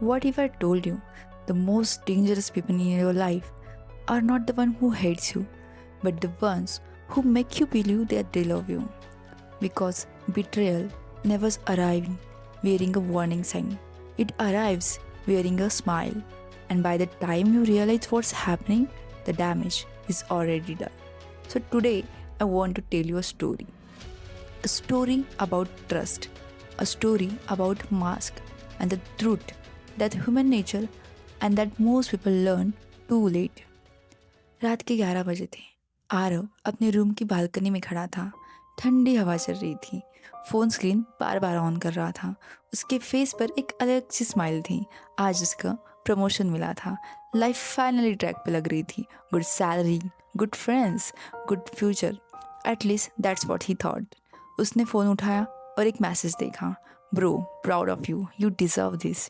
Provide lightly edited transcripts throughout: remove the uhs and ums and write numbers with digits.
What if I told you the most dangerous people in your life are not the one who hates you, but the ones who make you believe that they love you? Because betrayal never arrives wearing a warning sign. It arrives wearing a smile, and by the time you realize what's happening, the damage is already done. So today I want to tell you a story about trust, a story about mask and the truth that human nature and that most people learn too late. रात के 11 बजे थे। आरव अपने room की balcony में खड़ा था। ठंडी हवा चल रही थी। Phone screen bar bar on कर रहा था। उसके फेस पर एक अलग सी स्माइल थी। आज उसका प्रमोशन मिला था। लाइफ फाइनली ट्रैक पे लग रही थी। Good salary, good friends, good future, at least that's what he thought. उसने फ़ोन उठाया और एक मैसेज देखा। Bro, proud of you, you deserve this.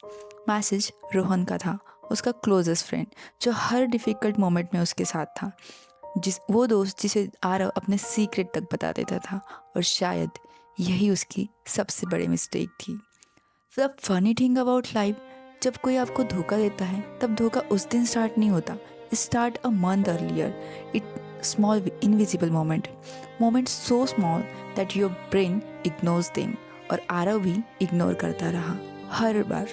Message Rohan का था, उसका क्लोजेस्ट फ्रेंड, जो हर डिफ़िकल्ट मोमेंट में उसके साथ था। वो दोस्त जिसे आरव अपने सीक्रेट तक बता देता था, और शायद यही उसकी सबसे बड़ी मिस्टेक थी। The funny thing about life, जब कोई आपको धोखा देता है तब धोखा उस दिन स्टार्ट नहीं होता, start a month earlier. It small invisible moment so small that your brain ignores them. और आरव भी इग्नोर करता रहा हर बार।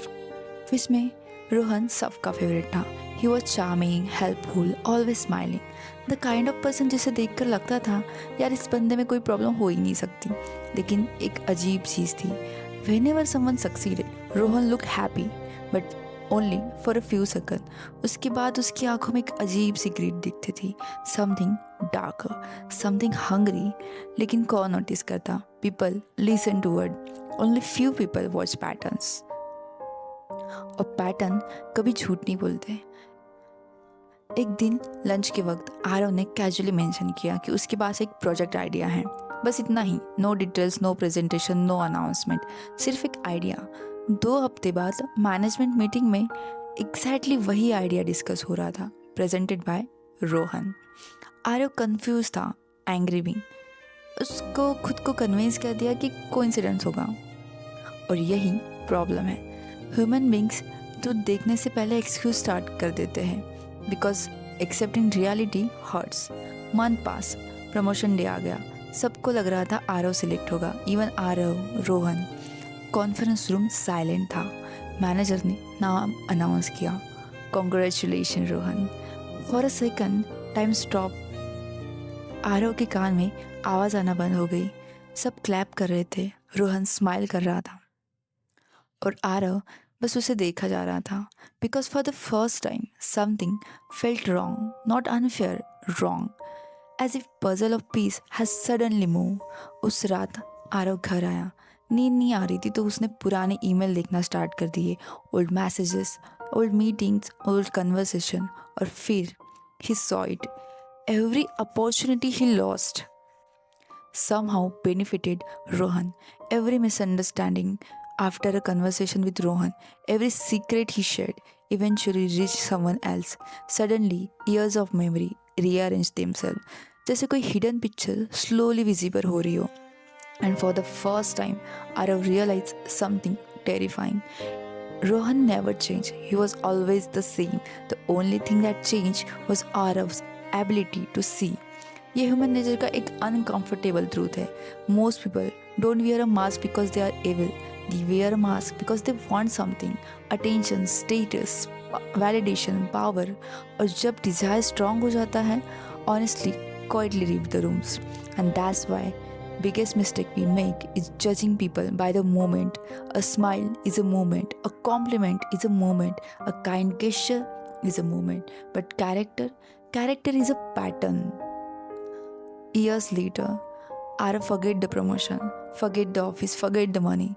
ऑफिस में रोहन सबका फेवरेट था। He was charming, helpful, always smiling, the kind of person जिसे देखकर लगता था यार इस बंदे में कोई प्रॉब्लम हो ही नहीं सकती। लेकिन एक अजीब चीज़ थी, whenever someone succeeded, Rohan looked happy, but only for a few seconds. उसके बाद उसकी आंखों में एक अजीब सी ग्रीड दिखती थी, समथिंग डार्कर, समथिंग हंग्री। लेकिन कौन नोटिस करता? People listen to word, only few people watch patterns. और पैटर्न कभी झूठ नहीं बोलते। एक दिन लंच के वक्त आरव ने कैजुअली मेंशन किया कि उसके पास एक प्रोजेक्ट आइडिया है। बस इतना ही, no details, no presentation, no announcement, सिर्फ एक आइडिया। 2 हफ्ते बाद मैनेजमेंट मीटिंग में एग्जैक्टली वही आइडिया डिस्कस हो रहा था, presented by Rohan. Aarav confuse था, एंग्री भी। उसको खुद को कन्विंस कर दिया कि कोइंसिडेंस होगा। और यही प्रॉब्लम है, ह्यूमन बींग्स तो देखने से पहले एक्सक्यूज स्टार्ट कर देते हैं, because accepting reality hurts. Month pass, promotion day आ गया। सबको लग रहा था आरव सिलेक्ट होगा, even Aarav, Rohan. Conference room silent था। मैनेजर ने नाम अनाउंस किया, congratulation Rohan. For a second time stop. Aarav के कान में आवाज़ आना बंद हो गई। सब क्लैप कर रहे थे, रोहन स्माइल कर रहा था, और आरव बस उसे देखा जा रहा था। Because for the first time something felt wrong, not unfair, wrong, as if puzzle of piece has suddenly move. उस रात आरव घर आया। नींद नहीं आ रही थी तो उसने पुराने ईमेल देखना स्टार्ट कर दिए, old messages, old meetings, old conversation. और फिर he saw it, every opportunity he lost somehow benefited Rohan. Every misunderstanding after a conversation with Rohan, every secret he shared, eventually reached someone else. Suddenly, years of memory rearranged themselves. जैसे कोई hidden picture slowly visible हो रही हो. And for the first time, Arav realized something terrifying. Rohan never changed. He was always the same. The only thing that changed was Arav's ability to see. ये human nature का एक uncomfortable truth है। Most people don't wear a mask because they are evil, they wear a mask because they want something, attention, status, validation, power. और जब desire strong हो जाता है, honestly quietly leave the rooms. And that's why biggest mistake we make is judging people by the moment. A smile is a moment, a compliment is a moment, a kind gesture is a moment, but character is a pattern. Years later, Ara forget the promotion, forget the office, forget the money,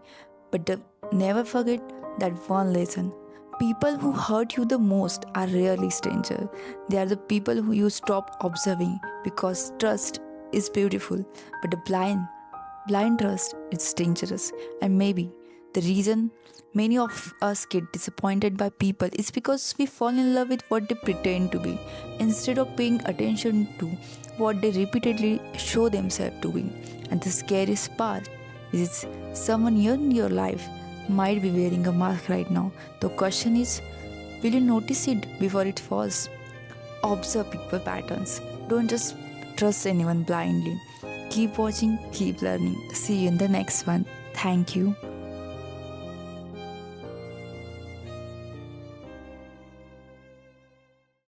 but never forget that one lesson. People who hurt you the most are rarely strangers. They are the people who you stop observing, because trust is beautiful, but the blind trust is dangerous. And maybe the reason many of us get disappointed by people is because we fall in love with what they pretend to be, instead of paying attention to what they repeatedly show themselves to be. And the scariest part is someone in your life might be wearing a mask right now. The question is, will you notice it before it falls? Observe people patterns. Don't just trust anyone blindly. Keep watching, keep learning. See you in the next one. Thank you.